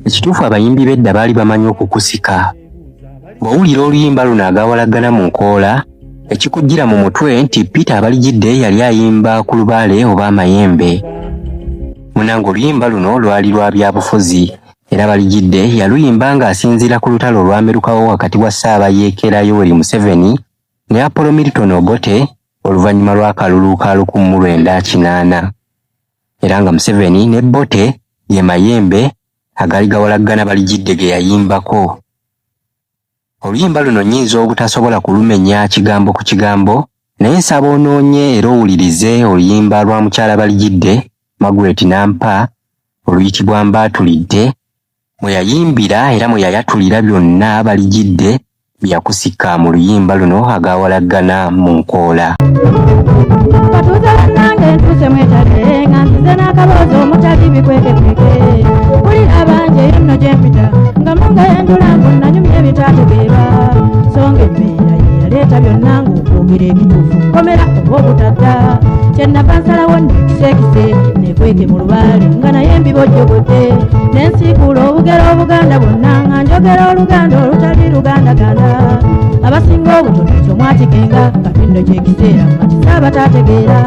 Ekituufu abayimbi b'edda baali bamanyi okukusika. Bw'owulira oluyimba luno agawalagana mu nkoola, ekikujjira mu mutwe nti Peter Abaligidde yali ayimba ku lubaale oba amayembe. Munange oluyimba luno lwali lwa byabufuzi era Abaligidde yaluyimba ng'asinziira ku lutalo olwamerukawo wakati wa Ssaabayeekera Yoweri Museveni ne Apollo Milton Obote oluvannyuma lw'akalulu ka 1980. Era nga Museveni ne Bote ye mayembe agali gawalaggana Baligidde ge yayimbako. Oluyimba luno nnyinza obutasobola kulumenya kigambo ku kigambo, naye nsaba onoonye era owulirize oluyimba lwa mukyala Baligidde Margaret Nampa oluyitibwa Mbaatulidde, mwe yayimbira era mwe yayatulira byonna Baligidde bye yakusika mu luyimba luno agawalaggana mu nkoola. Katuuze bannange ntuuse mwetale nga nzize n'akaboozi omutali bikwekekweke kuli abanje yenno gye mpita nga munga yenjulangu nanyumya ebitategeera songa embeera ye yaleeta byonna ng'okwogera ebituufu nkomera oba obutadda kyennava nsalawo nnekisekise nekweke mu lubaale nga naye mbibojjobodde nensiikuula obugero obuganda bwonna nga njogera oluganda olutali lugandaganda abasinga obutono ekyo mwatikenga kati nno kyekiseera nga tisaabataategeera.